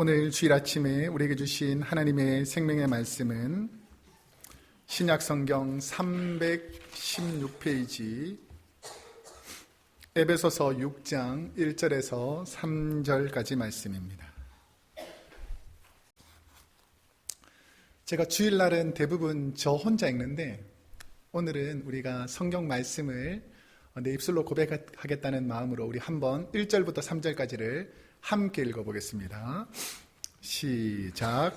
오늘 주일 아침에 우리에게 주신 하나님의 생명의 말씀은 신약성경 316페이지 에베소서 6장 1절에서 3절까지 말씀입니다. 제가 주일날은 대부분 저 혼자 읽는데 오늘은 우리가 성경 말씀을 내 입술로 고백하겠다는 마음으로 우리 한번 1절부터 3절까지를 함께 읽어보겠습니다. 시작.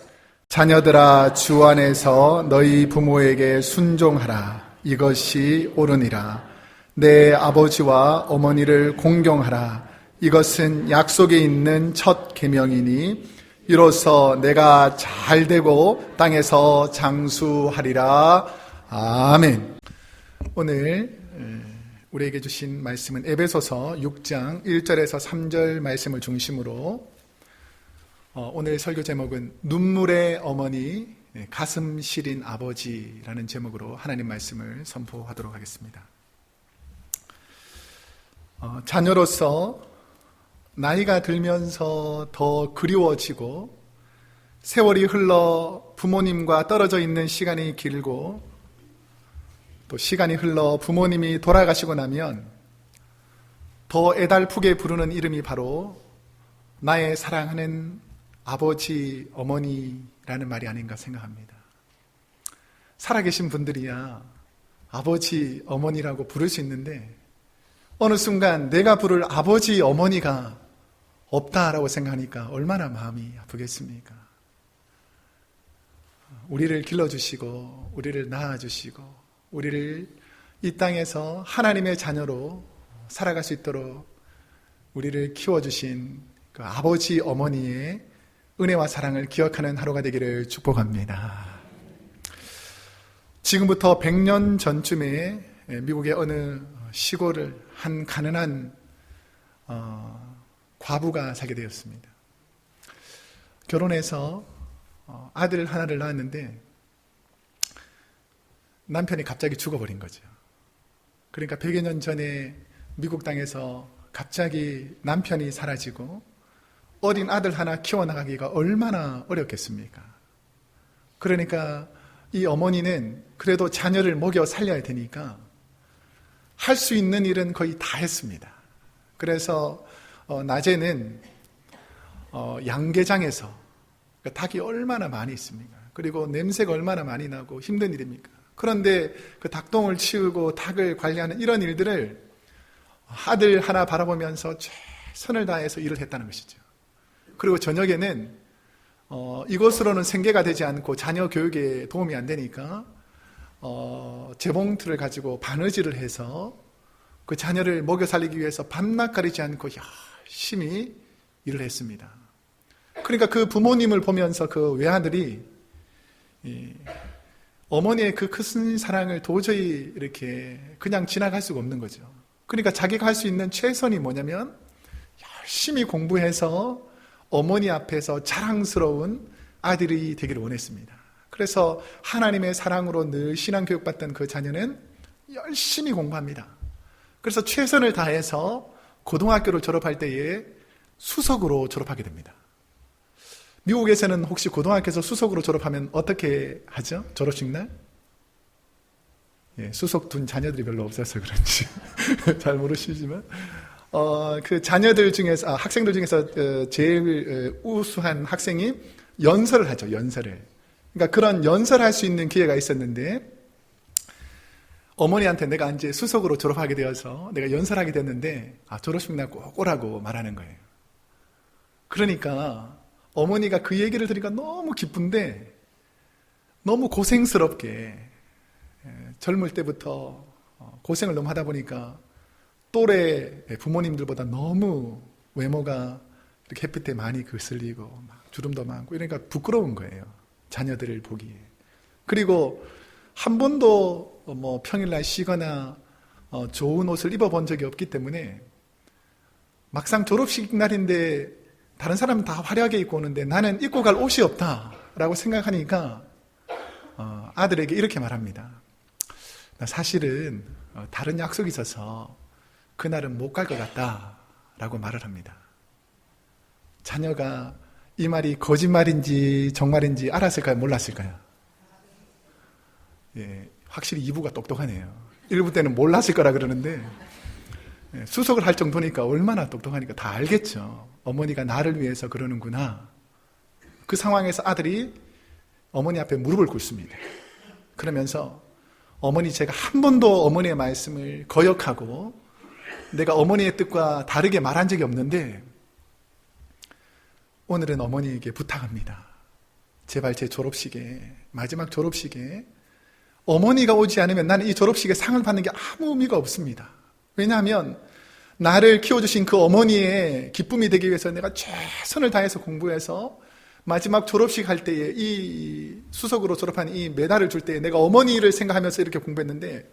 자녀들아, 주 안에서 너희 부모에게 순종하라. 이것이 옳으니라. 내 아버지와 어머니를 공경하라. 이것은 약속에 있는 첫 계명이니 이로써 내가 잘되고 땅에서 장수하리라. 아멘. 오늘 우리에게 주신 말씀은 에베소서 6장 1절에서 3절 말씀을 중심으로 오늘 설교 제목은 눈물의 어머니, 가슴 시린 아버지라는 제목으로 하나님 말씀을 선포하도록 하겠습니다. 자녀로서 나이가 들면서 더 그리워지고 세월이 흘러 부모님과 떨어져 있는 시간이 길고 또 시간이 흘러 부모님이 돌아가시고 나면 더 애달프게 부르는 이름이 바로 나의 사랑하는 아버지, 어머니라는 말이 아닌가 생각합니다. 살아계신 분들이야 아버지, 어머니라고 부를 수 있는데 어느 순간 내가 부를 아버지, 어머니가 없다라고 생각하니까 얼마나 마음이 아프겠습니까? 우리를 길러주시고 우리를 낳아주시고 우리를 이 땅에서 하나님의 자녀로 살아갈 수 있도록 우리를 키워주신 그 아버지, 어머니의 은혜와 사랑을 기억하는 하루가 되기를 축복합니다. 지금부터 100년 전쯤에 미국의 어느 시골을 한 가난한 과부가 살게 되었습니다. 결혼해서 아들 하나를 낳았는데 남편이 갑자기 죽어버린 거죠. 그러니까 100여 년 전에 미국 땅에서 갑자기 남편이 사라지고 어린 아들 하나 키워나가기가 얼마나 어렵겠습니까? 그러니까 이 어머니는 그래도 자녀를 먹여 살려야 되니까 할 수 있는 일은 거의 다 했습니다. 그래서 낮에는 양계장에서 그러니까 닭이 얼마나 많이 있습니까? 그리고 냄새가 얼마나 많이 나고 힘든 일입니까? 그런데 그 닭똥을 치우고 닭을 관리하는 이런 일들을 아들 하나 바라보면서 최선을 다해서 일을 했다는 것이죠. 그리고 저녁에는 이것으로는 생계가 되지 않고 자녀 교육에 도움이 안 되니까 재봉틀을 가지고 바느질을 해서 그 자녀를 먹여 살리기 위해서 밤낮 가리지 않고 열심히 일을 했습니다. 그러니까 그 부모님을 보면서 그 외아들이 어머니의 그 큰 사랑을 도저히 이렇게 그냥 지나갈 수가 없는 거죠. 그러니까 자기가 할 수 있는 최선이 뭐냐면 열심히 공부해서 어머니 앞에서 자랑스러운 아들이 되기를 원했습니다. 그래서 하나님의 사랑으로 늘 신앙교육 받던 그 자녀는 열심히 공부합니다. 그래서 최선을 다해서 고등학교를 졸업할 때에 수석으로 졸업하게 됩니다. 미국에서는 혹시 고등학교에서 수석으로 졸업하면 어떻게 하죠? 졸업식 날? 수석 둔 자녀들이 별로 없어서 그런지 잘 모르시지만 그 자녀들 중에서 학생들 중에서 제일 우수한 학생이 연설을 하죠. 연설을. 그러니까 그런 연설할 수 있는 기회가 있었는데 어머니한테 내가 이제 수석으로 졸업하게 되어서 내가 연설하게 됐는데 졸업식 날 꼭 오라고 말하는 거예요. 그러니까 어머니가 그 얘기를 들으니까 너무 기쁜데 너무 고생스럽게 젊을 때부터 고생을 너무 하다 보니까 또래 부모님들보다 너무 외모가 이렇게 햇빛에 많이 거슬리고 막 주름도 많고 이러니까 부끄러운 거예요. 자녀들을 보기에. 그리고 한 번도 평일날 쉬거나 좋은 옷을 입어본 적이 없기 때문에 막상 졸업식 날인데 다른 사람은 다 화려하게 입고 오는데 나는 입고 갈 옷이 없다라고 생각하니까 아들에게 이렇게 말합니다. 나 사실은 다른 약속이 있어서 그날은 못 갈 것 같다라고 말을 합니다. 자녀가 이 말이 거짓말인지 정말인지 알았을까요? 몰랐을까요? 예, 확실히 2부가 똑똑하네요. 1부 때는 몰랐을 거라 그러는데 수석을 할 정도니까 얼마나 똑똑하니까 다 알겠죠. 어머니가 나를 위해서 그러는구나. 그 상황에서 아들이 어머니 앞에 무릎을 꿇습니다. 그러면서 어머니, 제가 한 번도 어머니의 말씀을 거역하고 내가 어머니의 뜻과 다르게 말한 적이 없는데 오늘은 어머니에게 부탁합니다. 제발 제 졸업식에, 마지막 졸업식에 어머니가 오지 않으면 나는 이 졸업식에 상을 받는 게 아무 의미가 없습니다. 왜냐하면 나를 키워주신 그 어머니의 기쁨이 되기 위해서 내가 최선을 다해서 공부해서 마지막 졸업식 할 때에 이 수석으로 졸업한 이 메달을 줄 때에 내가 어머니를 생각하면서 이렇게 공부했는데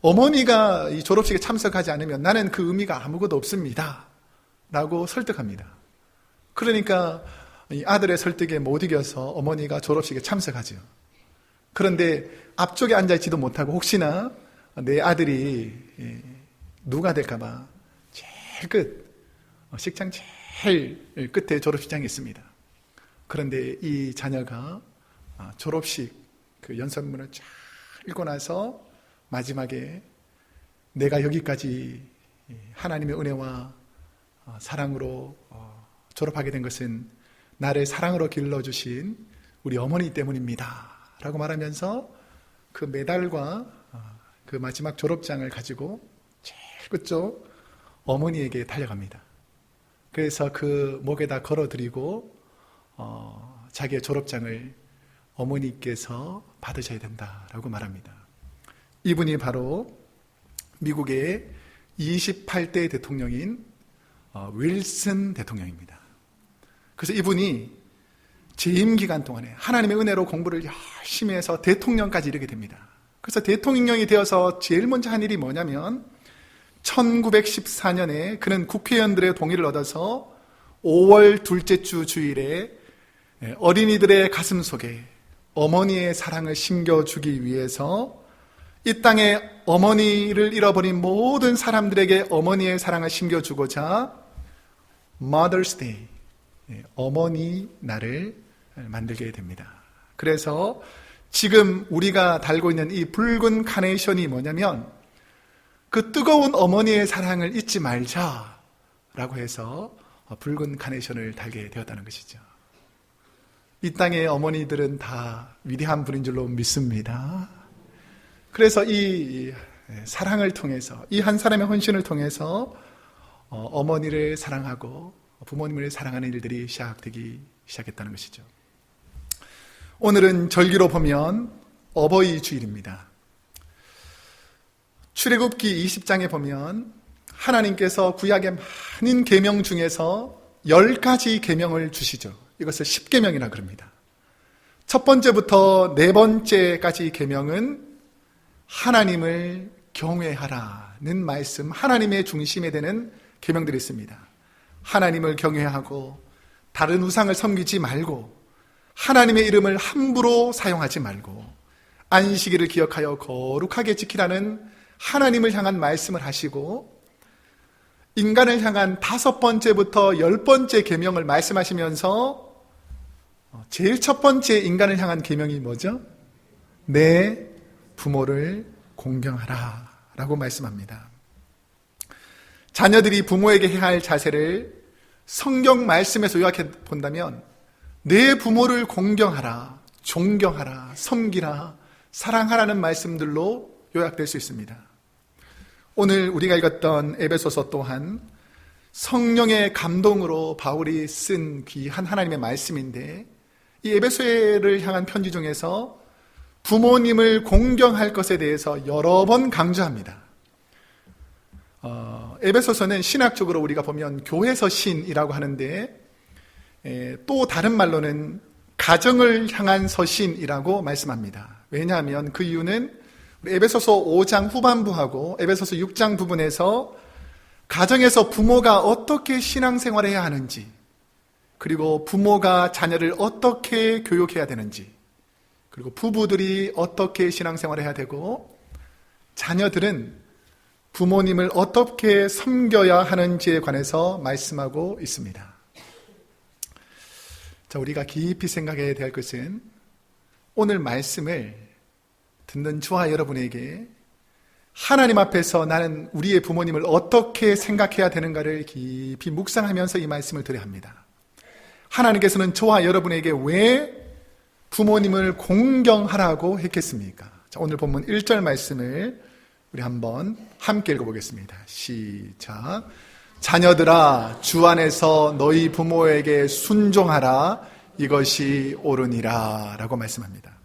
어머니가 이 졸업식에 참석하지 않으면 나는 그 의미가 아무것도 없습니다. 라고 설득합니다. 그러니까 이 아들의 설득에 못 이겨서 어머니가 졸업식에 참석하죠. 그런데 앞쪽에 앉아있지도 못하고 혹시나 내 아들이 누가 될까봐 제일 식장 제일 끝에 졸업식장이 있습니다. 그런데 이 자녀가 졸업식 그 연설문을 쫙 읽고 나서 마지막에 내가 여기까지 하나님의 은혜와 사랑으로 졸업하게 된 것은 나를 사랑으로 길러주신 우리 어머니 때문입니다. 라고 말하면서 그 메달과 그 마지막 졸업장을 가지고 제일 끝쪽 어머니에게 달려갑니다. 그래서 그 목에다 걸어드리고 자기의 졸업장을 어머니께서 받으셔야 된다라고 말합니다. 이분이 바로 미국의 28대 대통령인 윌슨 대통령입니다. 그래서 이분이 재임 기간 동안에 하나님의 은혜로 공부를 열심히 해서 대통령까지 이르게 됩니다. 그래서 대통령이 되어서 제일 먼저 한 일이 뭐냐면 1914년에 그는 국회의원들의 동의를 얻어서 5월 둘째 주 주일에 어린이들의 가슴 속에 어머니의 사랑을 심겨주기 위해서 이 땅에 어머니를 잃어버린 모든 사람들에게 어머니의 사랑을 심겨주고자 Mother's Day, 어머니 날을 만들게 됩니다. 그래서 지금 우리가 달고 있는 이 붉은 카네이션이 뭐냐면 그 뜨거운 어머니의 사랑을 잊지 말자라고 해서 붉은 카네이션을 달게 되었다는 것이죠. 이 땅의 어머니들은 다 위대한 분인 줄로 믿습니다. 그래서 이 사랑을 통해서, 이 한 사람의 헌신을 통해서 어머니를 사랑하고 부모님을 사랑하는 일들이 시작되기 시작했다는 것이죠. 오늘은 절기로 보면 어버이 주일입니다. 출애굽기 20장에 보면 하나님께서 구약의 많은 계명 중에서 10가지 계명을 주시죠. 이것을 10계명이라 그럽니다. 첫 번째부터 네 번째까지 계명은 하나님을 경외하라는 말씀, 하나님의 중심에 되는 계명들이 있습니다. 하나님을 경외하고 다른 우상을 섬기지 말고 하나님의 이름을 함부로 사용하지 말고 안식일을 기억하여 거룩하게 지키라는 하나님을 향한 말씀을 하시고 인간을 향한 5번째부터 10번째 계명을 말씀하시면서 제일 첫 번째 인간을 향한 계명이 뭐죠? 내 부모를 공경하라 라고 말씀합니다. 자녀들이 부모에게 해야 할 자세를 성경 말씀에서 요약해 본다면 내 부모를 공경하라, 존경하라, 섬기라, 사랑하라는 말씀들로 요약될 수 있습니다. 오늘 우리가 읽었던 에베소서 또한 성령의 감동으로 바울이 쓴 귀한 하나님의 말씀인데 이 에베소를 향한 편지 중에서 부모님을 공경할 것에 대해서 여러 번 강조합니다. 에베소서는 신학적으로 우리가 보면 교회서신이라고 하는데 또 다른 말로는 가정을 향한 서신이라고 말씀합니다. 왜냐하면 그 이유는 에베소서 5장 후반부하고 에베소서 6장 부분에서 가정에서 부모가 어떻게 신앙생활을 해야 하는지, 그리고 부모가 자녀를 어떻게 교육해야 되는지, 그리고 부부들이 어떻게 신앙생활을 해야 되고 자녀들은 부모님을 어떻게 섬겨야 하는지에 관해서 말씀하고 있습니다. 자, 우리가 깊이 생각해야 될 것은 오늘 말씀을 듣는 저와 여러분에게 하나님 앞에서 나는 우리의 부모님을 어떻게 생각해야 되는가를 깊이 묵상하면서 이 말씀을 드려야 합니다. 하나님께서는 저와 여러분에게 왜 부모님을 공경하라고 했겠습니까? 자, 오늘 본문 1절 말씀을 우리 한번 함께 읽어보겠습니다. 시작. 자녀들아, 주 안에서 너희 부모에게 순종하라. 이것이 옳으니라 라고 말씀합니다.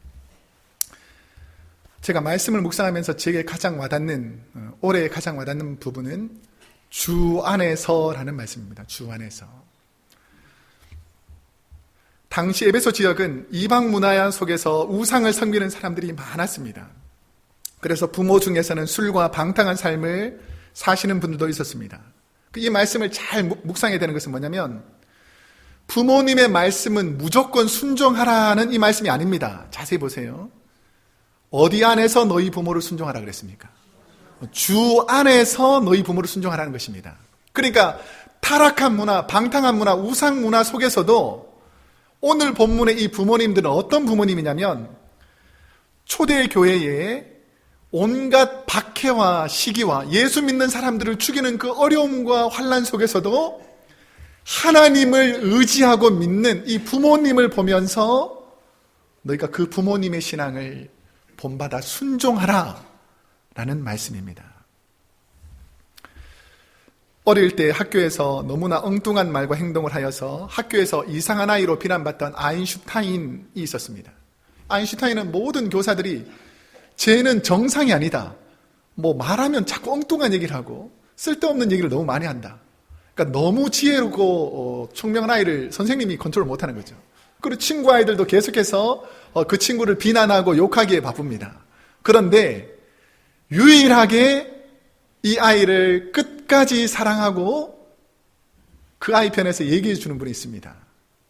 제가 말씀을 묵상하면서 제게 가장 와닿는, 올해 가장 와닿는 부분은 주 안에서라는 말씀입니다. 주 안에서. 당시 에베소 지역은 이방 문화 속에서 우상을 섬기는 사람들이 많았습니다. 그래서 부모 중에서는 술과 방탕한 삶을 사시는 분들도 있었습니다. 이 말씀을 잘 묵상해야 되는 것은 뭐냐면 부모님의 말씀은 무조건 순종하라는 이 말씀이 아닙니다. 자세히 보세요. 어디 안에서 너희 부모를 순종하라 그랬습니까? 주 안에서 너희 부모를 순종하라는 것입니다. 그러니까 타락한 문화, 방탕한 문화, 우상 문화 속에서도 오늘 본문의 이 부모님들은 어떤 부모님이냐면 초대교회에 온갖 박해와 시기와 예수 믿는 사람들을 죽이는 그 어려움과 환난 속에서도 하나님을 의지하고 믿는 이 부모님을 보면서 너희가 그 부모님의 신앙을 본받아 순종하라 라는 말씀입니다. 어릴 때 학교에서 너무나 엉뚱한 말과 행동을 하여서 학교에서 이상한 아이로 비난받던 아인슈타인이 있었습니다. 아인슈타인은 모든 교사들이 쟤는 정상이 아니다. 말하면 자꾸 엉뚱한 얘기를 하고 쓸데없는 얘기를 너무 많이 한다. 그러니까 너무 지혜롭고 총명한 아이를 선생님이 컨트롤 못하는 거죠. 그리고 친구 아이들도 계속해서 그 친구를 비난하고 욕하기에 바쁩니다. 그런데 유일하게 이 아이를 끝까지 사랑하고 그 아이 편에서 얘기해 주는 분이 있습니다.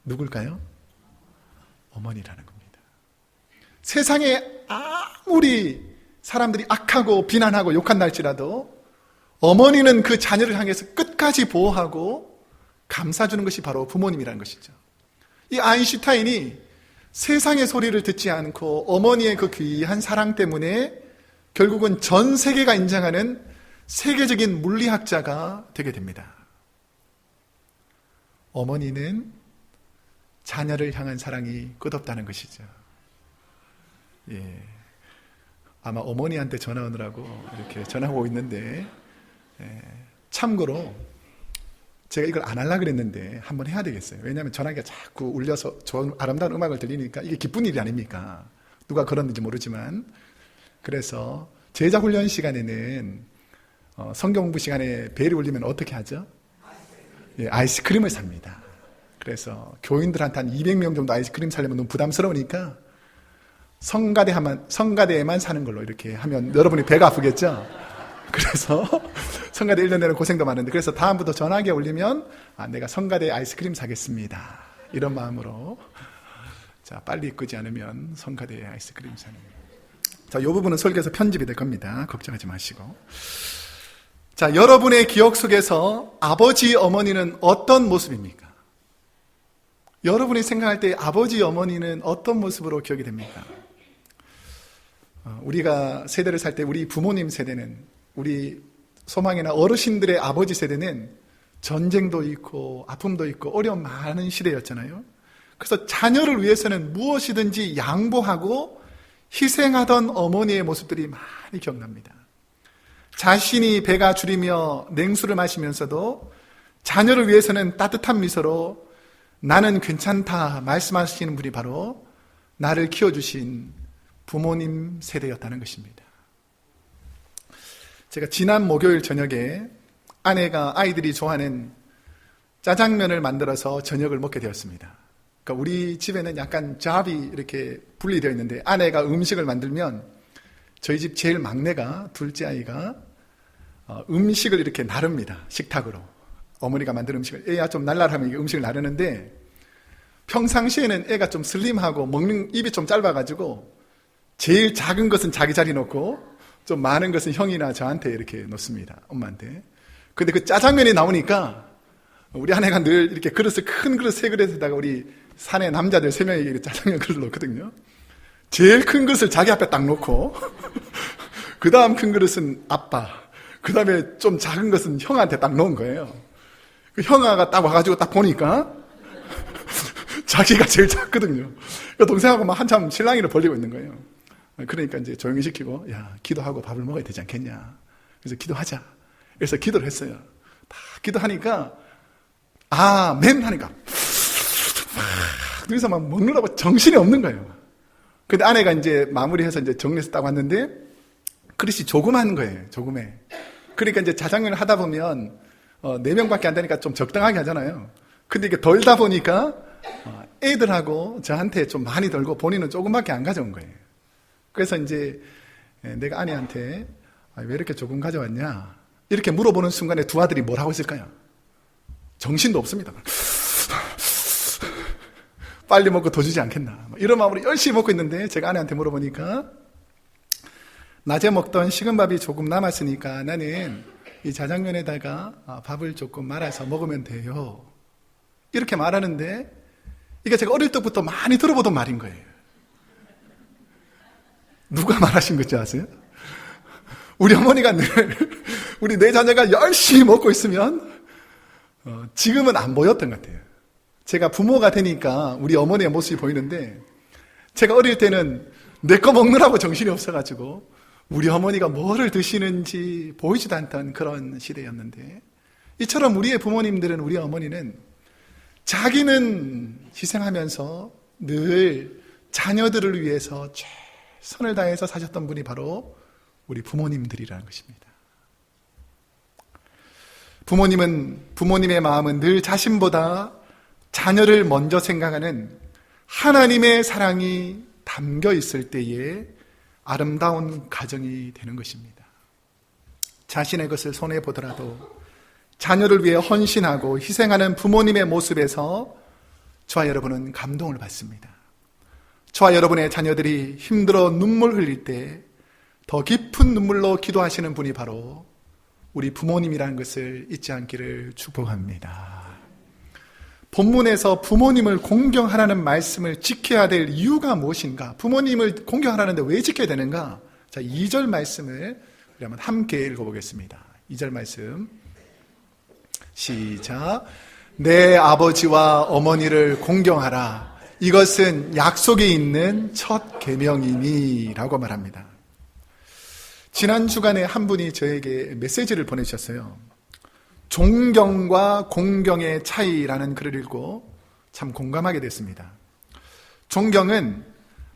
누굴까요? 어머니라는 겁니다. 세상에 아무리 사람들이 악하고 비난하고 욕한다 할지라도 어머니는 그 자녀를 향해서 끝까지 보호하고 감싸주는 것이 바로 부모님이라는 것이죠. 이 아인슈타인이 세상의 소리를 듣지 않고 어머니의 그 귀한 사랑 때문에 결국은 전 세계가 인정하는 세계적인 물리학자가 되게 됩니다. 어머니는 자녀를 향한 사랑이 끝없다는 것이죠. 예. 아마 어머니한테 전화 오느라고 이렇게 전화하고 있는데, 참고로 제가 이걸 안 하려고 그랬는데 한번 해야 되겠어요. 왜냐하면 전화기가 자꾸 울려서 좋은 아름다운 음악을 들리니까 이게 기쁜 일이 아닙니까? 누가 걸었는지 모르지만. 그래서 제자훈련 시간에는 성경 공부 시간에 벨이 울리면 어떻게 하죠? 예, 아이스크림을 삽니다. 그래서 교인들한테 한 200명 정도 아이스크림 사려면 너무 부담스러우니까 성가대에만 사는 걸로 이렇게 하면 여러분이 배가 아프겠죠? 그래서 성가대 1년 내내 고생도 많은데, 그래서 다음부터 전화기가 울리면 내가 성가대 아이스크림 사겠습니다. 이런 마음으로, 자, 빨리 끄지 않으면 성가대 아이스크림 사는. 자, 이 부분은 설교에서 편집이 될 겁니다. 걱정하지 마시고. 자, 여러분의 기억 속에서 아버지, 어머니는 어떤 모습입니까? 여러분이 생각할 때 아버지, 어머니는 어떤 모습으로 기억이 됩니까? 우리가 세대를 살 때 우리 부모님 세대는, 우리 소망이나 어르신들의 아버지 세대는 전쟁도 있고 아픔도 있고 어려움 많은 시대였잖아요. 그래서 자녀를 위해서는 무엇이든지 양보하고 희생하던 어머니의 모습들이 많이 기억납니다. 자신이 배가 줄이며 냉수를 마시면서도 자녀를 위해서는 따뜻한 미소로 나는 괜찮다 말씀하시는 분이 바로 나를 키워주신 부모님 세대였다는 것입니다. 제가 지난 목요일 저녁에 아내가 아이들이 좋아하는 짜장면을 만들어서 저녁을 먹게 되었습니다. 그러니까 우리 집에는 약간 잡이 이렇게 분리되어 있는데, 아내가 음식을 만들면 저희 집 제일 막내가, 둘째 아이가 음식을 이렇게 나릅니다. 식탁으로. 어머니가 만든 음식을, 애가 좀 날라하면 음식을 나르는데, 평상시에는 애가 좀 슬림하고 먹는 입이 좀 짧아가지고 제일 작은 것은 자기 자리 놓고 좀 많은 것은 형이나 저한테 이렇게 놓습니다. 엄마한테. 근데 그 짜장면이 나오니까 우리 아내가 늘 이렇게 그릇을, 큰 그릇 세 그릇에다가 우리 산에 남자들 3명에게 짜장면 그릇을 놓거든요. 제일 큰 것을 자기 앞에 딱 놓고 그 다음 큰 그릇은 아빠, 그 다음에 좀 작은 것은 형한테 딱 놓은 거예요. 그 형아가 딱 와가지고 딱 보니까 자기가 제일 작거든요. 그 동생하고 막 한참 실랑이를 벌리고 있는 거예요. 그러니까 이제 조용히 시키고, 야, 기도하고 밥을 먹어야 되지 않겠냐. 그래서 기도하자. 그래서 기도를 했어요. 다 기도하니까, 아멘 하니까, 그래서 막 먹느라고 정신이 없는 거예요. 근데 아내가 이제 마무리해서 이제 정리해서 딱 왔는데, 그릇이 조그만 거예요. 조그매. 그러니까 이제 자장면을 하다 보면, 4명밖에 안 되니까 좀 적당하게 하잖아요. 근데 이게 덜다 보니까, 애들하고 저한테 좀 많이 덜고 본인은 조금밖에 안 가져온 거예요. 그래서 이제 내가 아내한테 왜 이렇게 조금 가져왔냐 이렇게 물어보는 순간에 두 아들이 뭘 하고 있을까요? 정신도 없습니다. 빨리 먹고 더 주지 않겠나 이런 마음으로 열심히 먹고 있는데 제가 아내한테 물어보니까 낮에 먹던 식은 밥이 조금 남았으니까 나는 이 자장면에다가 밥을 조금 말아서 먹으면 돼요. 이렇게 말하는데 이게 제가 어릴 때부터 많이 들어보던 말인 거예요. 누가 말하신 건지 아세요? 우리 어머니가 늘 우리 내 자녀가 열심히 먹고 있으면 지금은 안 보였던 것 같아요. 제가 부모가 되니까 우리 어머니의 모습이 보이는데 제가 어릴 때는 내 거 먹느라고 정신이 없어가지고 우리 어머니가 뭐를 드시는지 보이지도 않던 그런 시대였는데 이처럼 우리의 부모님들은 우리 어머니는 자기는 희생하면서 늘 자녀들을 위해서 최선을 다해서 사셨던 분이 바로 우리 부모님들이라는 것입니다. 부모님의 마음은 늘 자신보다 자녀를 먼저 생각하는 하나님의 사랑이 담겨 있을 때에 아름다운 가정이 되는 것입니다. 자신의 것을 손해보더라도 자녀를 위해 헌신하고 희생하는 부모님의 모습에서 저와 여러분은 감동을 받습니다. 저와 여러분의 자녀들이 힘들어 눈물 흘릴 때 더 깊은 눈물로 기도하시는 분이 바로 우리 부모님이라는 것을 잊지 않기를 축복합니다. 본문에서 부모님을 공경하라는 말씀을 지켜야 될 이유가 무엇인가? 부모님을 공경하라는데 왜 지켜야 되는가? 자, 2절 말씀을 우리 한번 함께 읽어보겠습니다. 2절 말씀 시작. 내 아버지와 어머니를 공경하라. 이것은 약속이 있는 첫 계명이니 라고 말합니다. 지난 주간에 한 분이 저에게 메시지를 보내주셨어요. 존경과 공경의 차이라는 글을 읽고 참 공감하게 됐습니다. 존경은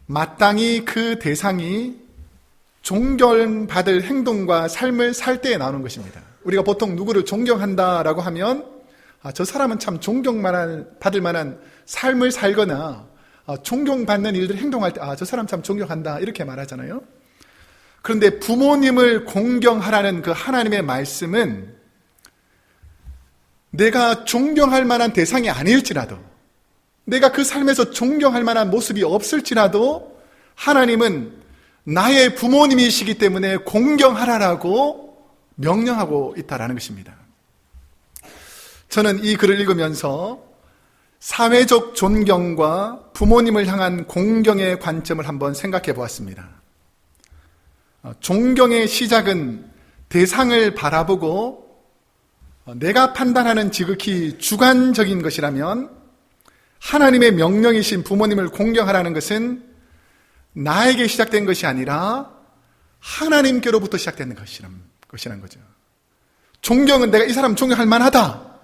마땅히 그 대상이 존경받을 행동과 삶을 살 때에 나오는 것입니다. 우리가 보통 누구를 존경한다라고 하면 저 사람은 참 존경받을 만한 삶을 살거나 존경받는 일들을 행동할 때 저 사람 참 존경한다 이렇게 말하잖아요. 그런데 부모님을 공경하라는 그 하나님의 말씀은 내가 존경할 만한 대상이 아닐지라도 내가 그 삶에서 존경할 만한 모습이 없을지라도 하나님은 나의 부모님이시기 때문에 공경하라라고 명령하고 있다라는 것입니다. 저는 이 글을 읽으면서 사회적 존경과 부모님을 향한 공경의 관점을 한번 생각해 보았습니다. 존경의 시작은 대상을 바라보고 내가 판단하는 지극히 주관적인 것이라면 하나님의 명령이신 부모님을 공경하라는 것은 나에게 시작된 것이 아니라 하나님께로부터 시작되는 것이라는 거죠. 존경은 내가 이 사람 존경할 만하다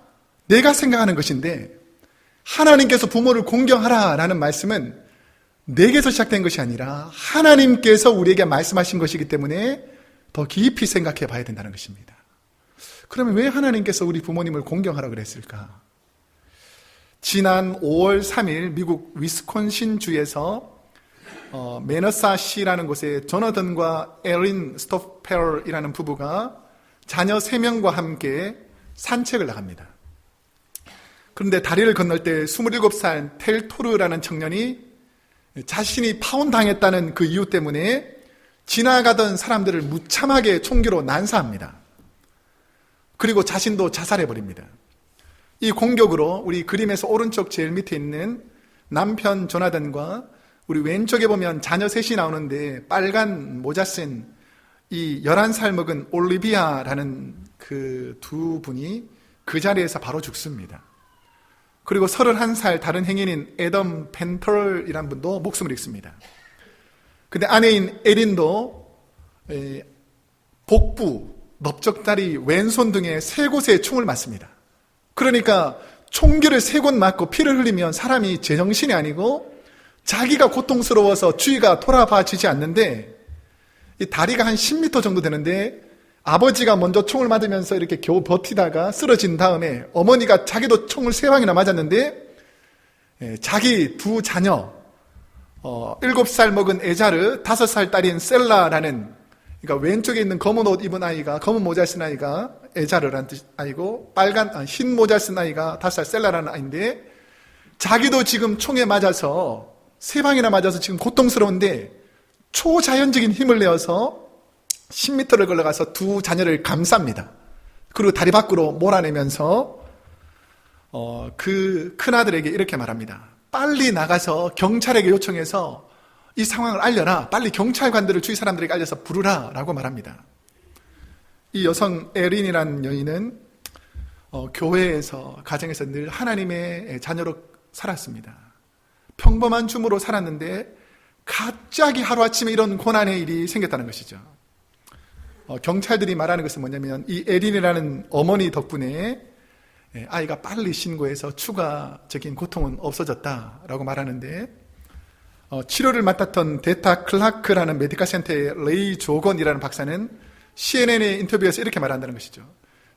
내가 생각하는 것인데 하나님께서 부모를 공경하라라는 말씀은 내게서 시작된 것이 아니라 하나님께서 우리에게 말씀하신 것이기 때문에 더 깊이 생각해 봐야 된다는 것입니다. 그러면 왜 하나님께서 우리 부모님을 공경하라 그랬을까? 지난 5월 3일 미국 위스콘신주에서 매너사시라는 곳에 조너던과 에린 스토펠이라는 부부가 자녀 3명과 함께 산책을 나갑니다. 그런데 다리를 건널 때 27살 텔토르라는 청년이 자신이 파혼당했다는 그 이유 때문에 지나가던 사람들을 무참하게 총기로 난사합니다. 그리고 자신도 자살해버립니다. 이 공격으로 우리 그림에서 오른쪽 제일 밑에 있는 남편 조나단과 우리 왼쪽에 보면 자녀 셋이 나오는데 빨간 모자 쓴 이 11살 먹은 올리비아라는 그 두 분이 그 자리에서 바로 죽습니다. 그리고 31살 다른 행인인 애덤 펜털이라는 분도 목숨을 잃습니다. 근데 아내인 에린도 복부, 넓적다리, 왼손 등의 세 곳에 총을 맞습니다. 그러니까 총기를 세 곳 맞고 피를 흘리면 사람이 제정신이 아니고 자기가 고통스러워서 주위가 돌아봐지지 않는데 이 다리가 한 10m 정도 되는데 아버지가 먼저 총을 맞으면서 이렇게 겨우 버티다가 쓰러진 다음에 어머니가 자기도 총을 3방이나 맞았는데 자기 두 자녀 7살 먹은 에자르, 5살 딸인 셀라라는, 그러니까 왼쪽에 있는 검은 옷 입은 아이가, 검은 모자 쓴 아이가 에자르라는 아이고, 흰 모자 쓴 아이가 5살 셀라라는 아이인데, 자기도 지금 총에 맞아서 3방이나 맞아서 지금 고통스러운데 초자연적인 힘을 내어서 10m를 걸어가서 두 자녀를 감쌉니다. 그리고 다리 밖으로 몰아내면서 그 큰아들에게 이렇게 말합니다. 빨리 나가서 경찰에게 요청해서 이 상황을 알려라. 빨리 경찰관들을 주위 사람들에게 알려서 부르라 라고 말합니다. 이 여성 에린이라는 여인은 교회에서, 가정에서 늘 하나님의 자녀로 살았습니다. 평범한 주부로 살았는데 갑자기 하루아침에 이런 고난의 일이 생겼다는 것이죠. 경찰들이 말하는 것은 뭐냐면 이 에린이라는 어머니 덕분에 아이가 빨리 신고해서 추가적인 고통은 없어졌다라고 말하는데, 치료를 맡았던 데타 클라크라는 메디컬 센터의 레이 조건이라는 박사는 CNN의 인터뷰에서 이렇게 말한다는 것이죠.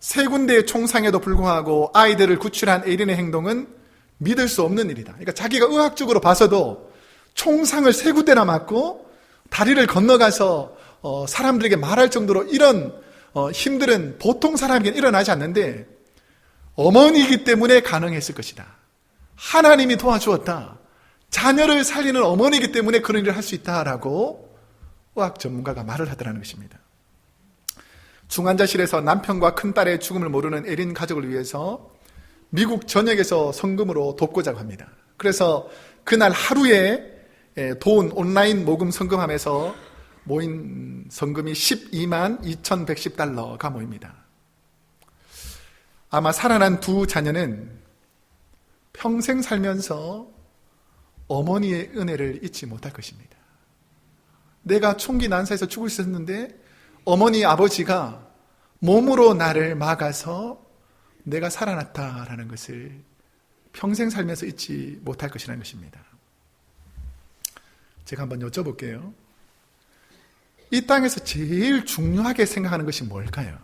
3군데의 총상에도 불구하고 아이들을 구출한 에린의 행동은 믿을 수 없는 일이다. 그러니까 자기가 의학적으로 봐서도 총상을 3군데나 맞고 다리를 건너가서 사람들에게 말할 정도로 이런 힘들은 보통 사람에게는 일어나지 않는데 어머니이기 때문에 가능했을 것이다. 하나님이 도와주었다. 자녀를 살리는 어머니이기 때문에 그런 일을 할 수 있다라고 의학 전문가가 말을 하더라는 것입니다. 중환자실에서 남편과 큰딸의 죽음을 모르는 에린 가족을 위해서 미국 전역에서 성금으로 돕고자 합니다. 그래서 그날 하루에 도운 온라인 모금 성금함에서 모인 성금이 12만 2,110달러가 모입니다. 아마 살아난 두 자녀는 평생 살면서 어머니의 은혜를 잊지 못할 것입니다. 내가 총기 난사에서 죽을 수 있었는데 어머니 아버지가 몸으로 나를 막아서 내가 살아났다라는 것을 평생 살면서 잊지 못할 것이라는 것입니다. 제가 한번 여쭤볼게요. 이 땅에서 제일 중요하게 생각하는 것이 뭘까요?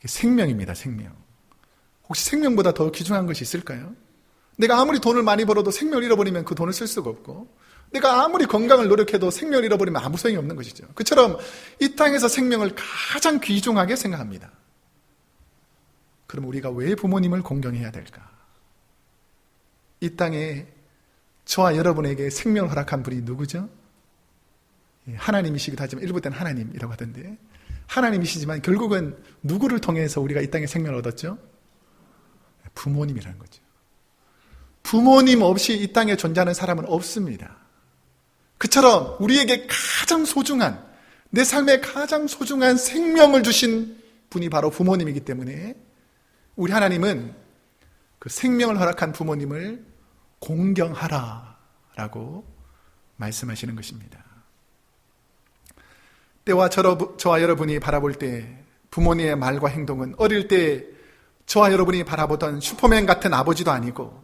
생명입니다. 생명. 혹시 생명보다 더 귀중한 것이 있을까요? 내가 아무리 돈을 많이 벌어도 생명을 잃어버리면 그 돈을 쓸 수가 없고, 내가 아무리 건강을 노력해도 생명을 잃어버리면 아무 소용이 없는 것이죠. 그처럼 이 땅에서 생명을 가장 귀중하게 생각합니다. 그럼 우리가 왜 부모님을 공경해야 될까? 이 땅에 저와 여러분에게 생명을 허락한 분이 누구죠? 하나님이시기도 하지만 일부 때는 하나님이라고 하던데, 하나님이시지만 결국은 누구를 통해서 우리가 이 땅에 생명을 얻었죠? 부모님이라는 거죠. 부모님 없이 이 땅에 존재하는 사람은 없습니다. 그처럼 우리에게 가장 소중한, 내 삶에 가장 소중한 생명을 주신 분이 바로 부모님이기 때문에 우리 하나님은 그 생명을 허락한 부모님을 공경하라 라고 말씀하시는 것입니다. 때와 저와 여러분이 바라볼 때 부모님의 말과 행동은 어릴 때 저와 여러분이 바라보던 슈퍼맨 같은 아버지도 아니고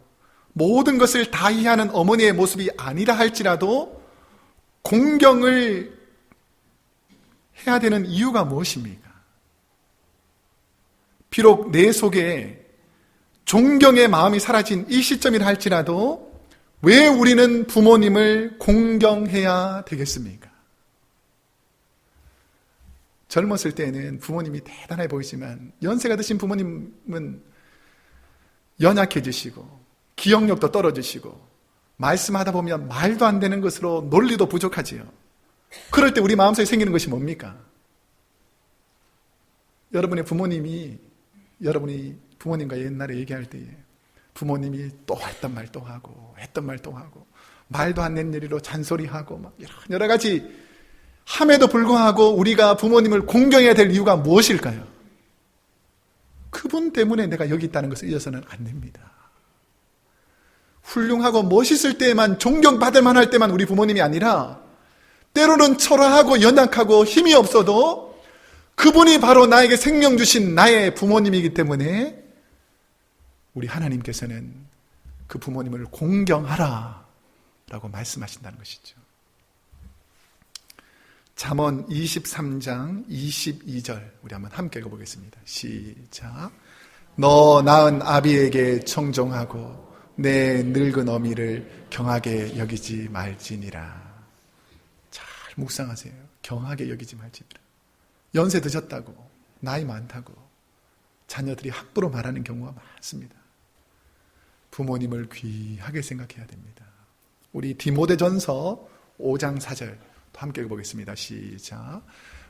모든 것을 다 이해하는 어머니의 모습이 아니라 할지라도 공경을 해야 되는 이유가 무엇입니까? 비록 내 속에 존경의 마음이 사라진 이 시점이라 할지라도 왜 우리는 부모님을 공경해야 되겠습니까? 젊었을 때는 부모님이 대단해 보이지만 연세가 드신 부모님은 연약해지시고 기억력도 떨어지시고 말씀하다 보면 말도 안 되는 것으로 논리도 부족하지요. 그럴 때 우리 마음속에 생기는 것이 뭡니까? 여러분이 부모님과 옛날에 얘기할 때에 부모님이 또 했던 말 또 하고 했던 말 또 하고 말도 안 되는 일로 잔소리하고 막 여러 가지 함에도 불구하고 우리가 부모님을 공경해야 될 이유가 무엇일까요? 그분 때문에 내가 여기 있다는 것을 잊어서는 안 됩니다. 훌륭하고 멋있을 때만, 존경받을 만할 때만 우리 부모님이 아니라 때로는 초라하고 연약하고 힘이 없어도 그분이 바로 나에게 생명 주신 나의 부모님이기 때문에 우리 하나님께서는 그 부모님을 공경하라 라고 말씀하신다는 것이죠. 잠언 23장 22절 우리 한번 함께 읽어보겠습니다. 시작. 너 낳은 아비에게 청종하고 내 늙은 어미를 경하게 여기지 말지니라. 잘 묵상하세요. 경하게 여기지 말지니라. 연세 드셨다고, 나이 많다고 자녀들이 함부로 말하는 경우가 많습니다. 부모님을 귀하게 생각해야 됩니다. 우리 디모데전서 5장 4절 또 함께 읽어보겠습니다. 시작.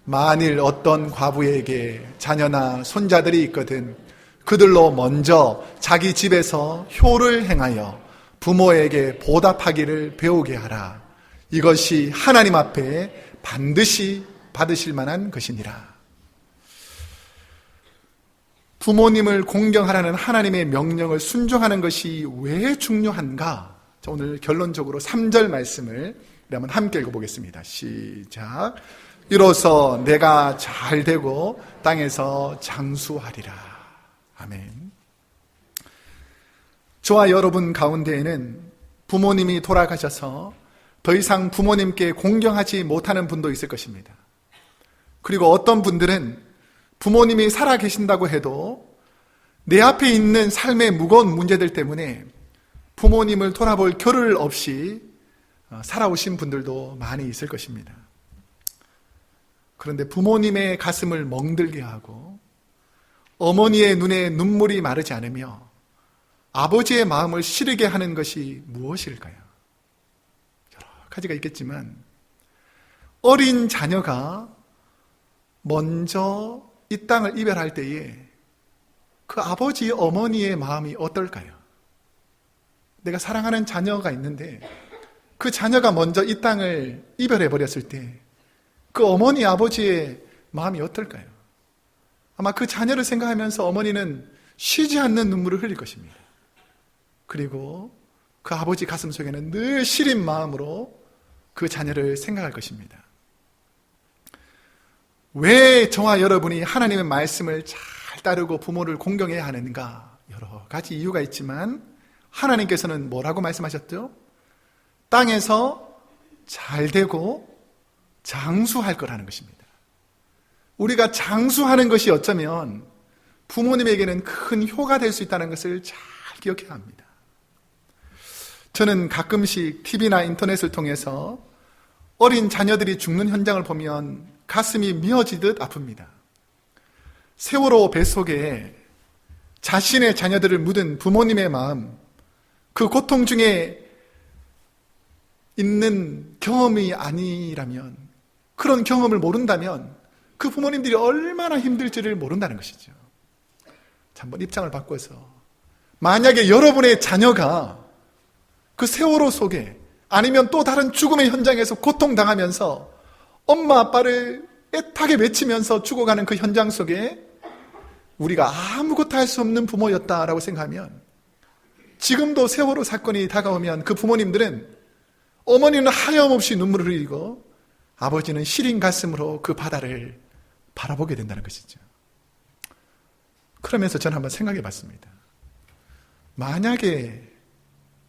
만일 어떤 과부에게 자녀나 손자들이 있거든 그들로 먼저 자기 집에서 효를 행하여 부모에게 보답하기를 배우게 하라. 이것이 하나님 앞에 반드시 받으실 만한 것이니라. 부모님을 공경하라는 하나님의 명령을 순종하는 것이 왜 중요한가? 자, 오늘 결론적으로 3절 말씀을 한번 함께 읽어보겠습니다. 시작. 이로써 내가 잘 되고 땅에서 장수하리라. 아멘. 저와 여러분 가운데에는 부모님이 돌아가셔서 더 이상 부모님께 공경하지 못하는 분도 있을 것입니다. 그리고 어떤 분들은 부모님이 살아 계신다고 해도 내 앞에 있는 삶의 무거운 문제들 때문에 부모님을 돌아볼 겨를 없이 살아오신 분들도 많이 있을 것입니다. 그런데 부모님의 가슴을 멍들게 하고 어머니의 눈에 눈물이 마르지 않으며 아버지의 마음을 시리게 하는 것이 무엇일까요? 여러 가지가 있겠지만 어린 자녀가 먼저 이 땅을 이별할 때에 그 아버지, 어머니의 마음이 어떨까요? 내가 사랑하는 자녀가 있는데 그 자녀가 먼저 이 땅을 이별해 버렸을 때 그 어머니, 아버지의 마음이 어떨까요? 아마 그 자녀를 생각하면서 어머니는 쉬지 않는 눈물을 흘릴 것입니다. 그리고 그 아버지 가슴 속에는 늘 시린 마음으로 그 자녀를 생각할 것입니다. 왜 저와 여러분이 하나님의 말씀을 잘 따르고 부모를 공경해야 하는가? 여러 가지 이유가 있지만 하나님께서는 뭐라고 말씀하셨죠? 땅에서 잘 되고 장수할 거라는 것입니다. 우리가 장수하는 것이 어쩌면 부모님에게는 큰 효가 될 수 있다는 것을 잘 기억해야 합니다. 저는 가끔씩 TV나 인터넷을 통해서 어린 자녀들이 죽는 현장을 보면 가슴이 미어지듯 아픕니다. 세월호 뱃속에 자신의 자녀들을 묻은 부모님의 마음, 그 고통 중에 있는 경험이 아니라면, 그런 경험을 모른다면 그 부모님들이 얼마나 힘들지를 모른다는 것이죠. 자, 한번 입장을 바꿔서 만약에 여러분의 자녀가 그 세월호 속에 아니면 또 다른 죽음의 현장에서 고통당하면서 엄마 아빠를 애타게 외치면서 죽어가는 그 현장 속에 우리가 아무것도 할 수 없는 부모였다라고 생각하면 지금도 세월호 사건이 다가오면 그 부모님들은 어머니는 하염없이 눈물을 흘리고 아버지는 시린 가슴으로 그 바다를 바라보게 된다는 것이죠. 그러면서 저는 한번 생각해 봤습니다. 만약에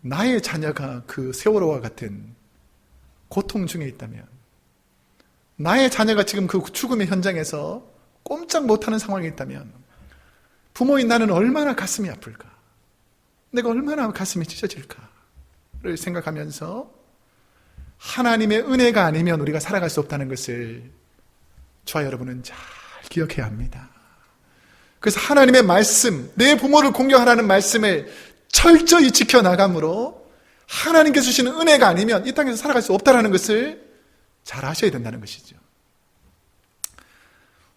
나의 자녀가 그 세월호와 같은 고통 중에 있다면, 나의 자녀가 지금 그 죽음의 현장에서 꼼짝 못하는 상황에 있다면 부모인 나는 얼마나 가슴이 아플까? 내가 얼마나 가슴이 찢어질까를 생각하면서 하나님의 은혜가 아니면 우리가 살아갈 수 없다는 것을 저와 여러분은 잘 기억해야 합니다. 그래서 하나님의 말씀, 내 부모를 공경하라는 말씀을 철저히 지켜나감으로 하나님께서 주시는 은혜가 아니면 이 땅에서 살아갈 수 없다는 것을 잘 아셔야 된다는 것이죠.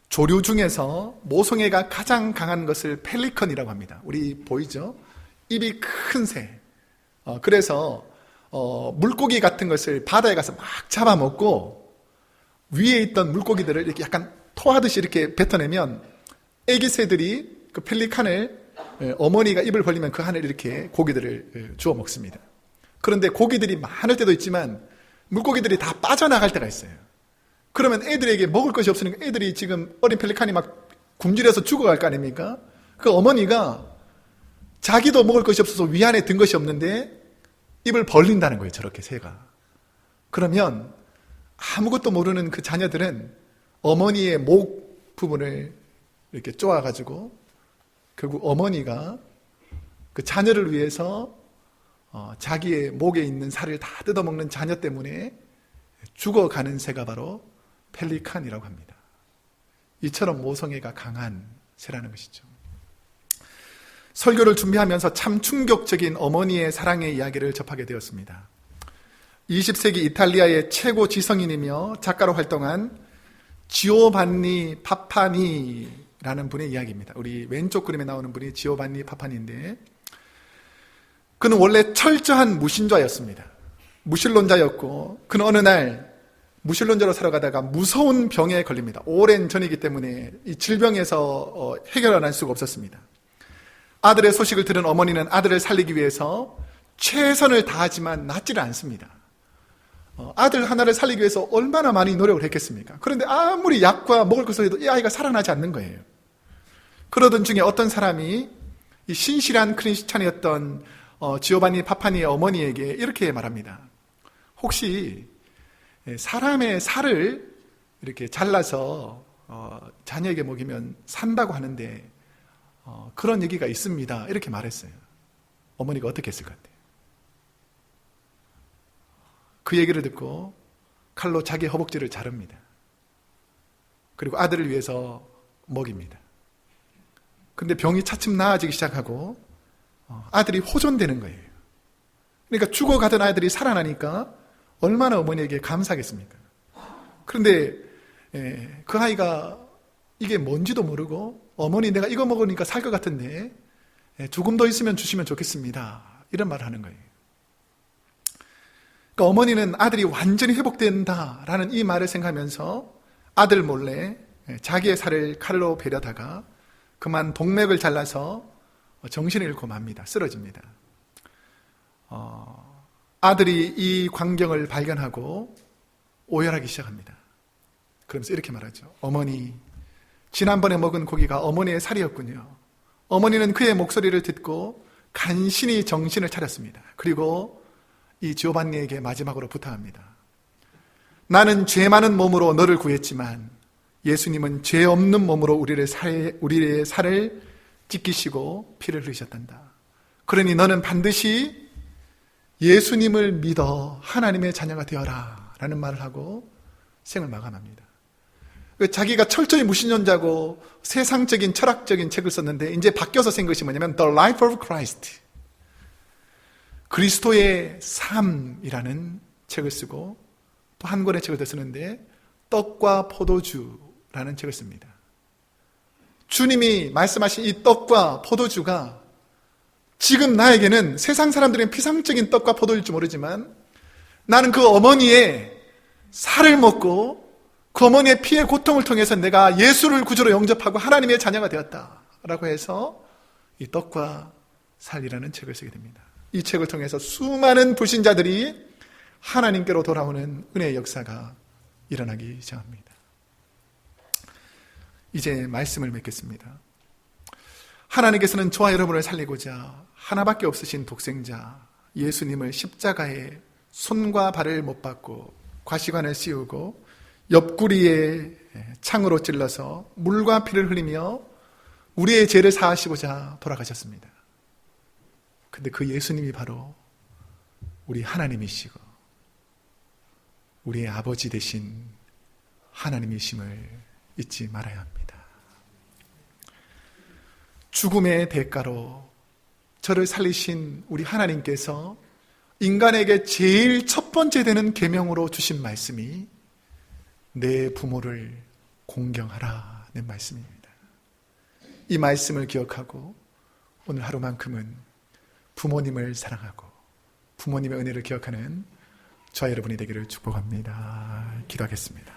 조류 중에서 모성애가 가장 강한 것을 펠리컨이라고 합니다. 우리 보이죠? 입이 큰 새. 그래서 물고기 같은 것을 바다에 가서 막 잡아먹고 위에 있던 물고기들을 이렇게 약간 토하듯이 이렇게 뱉어내면 애기 새들이 그 펠리칸을 어머니가 입을 벌리면 그 안에 이렇게 고기들을 주워 먹습니다. 그런데 고기들이 많을 때도 있지만 물고기들이 다 빠져나갈 때가 있어요. 그러면 애들에게 먹을 것이 없으니까 애들이 지금 어린 펠리칸이 막 굶주려서 죽어갈 거 아닙니까? 그 어머니가 자기도 먹을 것이 없어서 위 안에 든 것이 없는데 입을 벌린다는 거예요, 저렇게 새가. 그러면 아무것도 모르는 그 자녀들은 어머니의 목 부분을 이렇게 쪼아가지고 결국 어머니가 그 자녀를 위해서 자기의 목에 있는 살을 다 뜯어먹는 자녀 때문에 죽어가는 새가 바로 펠리칸이라고 합니다. 이처럼 모성애가 강한 새라는 것이죠. 설교를 준비하면서 참 충격적인 어머니의 사랑의 이야기를 접하게 되었습니다. 20세기 이탈리아의 최고 지성인이며 작가로 활동한 지오반니 파파니라는 분의 이야기입니다. 우리 왼쪽 그림에 나오는 분이 지오반니 파파니인데, 그는 원래 철저한 무신자였습니다. 무신론자였고, 그는 어느 날 무신론자로 살아가다가 무서운 병에 걸립니다. 오랜 전이기 때문에 이 질병에서 해결할 수가 없었습니다. 아들의 소식을 들은 어머니는 아들을 살리기 위해서 최선을 다하지만 낫지를 않습니다. 아들 하나를 살리기 위해서 얼마나 많이 노력을 했겠습니까? 그런데 아무리 약과 먹을 것을 해도 이 아이가 살아나지 않는 거예요. 그러던 중에 어떤 사람이 이 신실한 크리스찬이었던 지오반니 파파니의 어머니에게 이렇게 말합니다. 혹시 사람의 살을 이렇게 잘라서 자녀에게 먹이면 산다고 하는데 그런 얘기가 있습니다. 이렇게 말했어요. 어머니가 어떻게 했을 것 같아요? 그 얘기를 듣고 칼로 자기 허벅지를 자릅니다. 그리고 아들을 위해서 먹입니다. 근데 병이 차츰 나아지기 시작하고 아들이 호전되는 거예요. 그러니까 죽어가던 아이들이 살아나니까 얼마나 어머니에게 감사하겠습니까? 그런데 그 아이가 이게 뭔지도 모르고 어머니 내가 이거 먹으니까 살 것 같은데 조금 더 있으면 주시면 좋겠습니다. 이런 말을 하는 거예요. 그러니까 어머니는 아들이 완전히 회복된다라는 이 말을 생각하면서 아들 몰래 자기의 살을 칼로 베려다가 그만 동맥을 잘라서 정신을 잃고 맙니다. 쓰러집니다. 아들이 이 광경을 발견하고 오열하기 시작합니다. 그러면서 이렇게 말하죠. 어머니, 지난번에 먹은 고기가 어머니의 살이었군요. 어머니는 그의 목소리를 듣고 간신히 정신을 차렸습니다. 그리고 이 지오반니에게 마지막으로 부탁합니다. 나는 죄 많은 몸으로 너를 구했지만 예수님은 죄 없는 몸으로 우리의 살을 찢기시고 피를 흘리셨단다. 그러니 너는 반드시 예수님을 믿어 하나님의 자녀가 되어라 라는 말을 하고 생을 마감합니다. 자기가 철저히 무신론자고 세상적인 철학적인 책을 썼는데 이제 바뀌어서 쓴 것이 뭐냐면 The Life of Christ, 그리스도의 삶이라는 책을 쓰고 또 한 권의 책을 더 쓰는데 떡과 포도주라는 책을 씁니다. 주님이 말씀하신 이 떡과 포도주가 지금 나에게는 세상 사람들은 피상적인 떡과 포도일지 모르지만 나는 그 어머니의 살을 먹고 그 어머니의 피의 고통을 통해서 내가 예수를 구주로 영접하고 하나님의 자녀가 되었다라고 해서 이 떡과 살이라는 책을 쓰게 됩니다. 이 책을 통해서 수많은 불신자들이 하나님께로 돌아오는 은혜의 역사가 일어나기 시작합니다. 이제 말씀을 맺겠습니다. 하나님께서는 저와 여러분을 살리고자 하나밖에 없으신 독생자 예수님을 십자가에 손과 발을 못 박고 과시관을 씌우고 옆구리에 창으로 찔러서 물과 피를 흘리며 우리의 죄를 사하시고자 돌아가셨습니다. 근데 그 예수님이 바로 우리 하나님이시고 우리의 아버지 되신 하나님이심을 잊지 말아야 합니다. 죽음의 대가로 저를 살리신 우리 하나님께서 인간에게 제일 첫 번째 되는 계명으로 주신 말씀이 내 부모를 공경하라는 말씀입니다. 이 말씀을 기억하고 오늘 하루만큼은 부모님을 사랑하고 부모님의 은혜를 기억하는 저와 여러분이 되기를 축복합니다. 기도하겠습니다.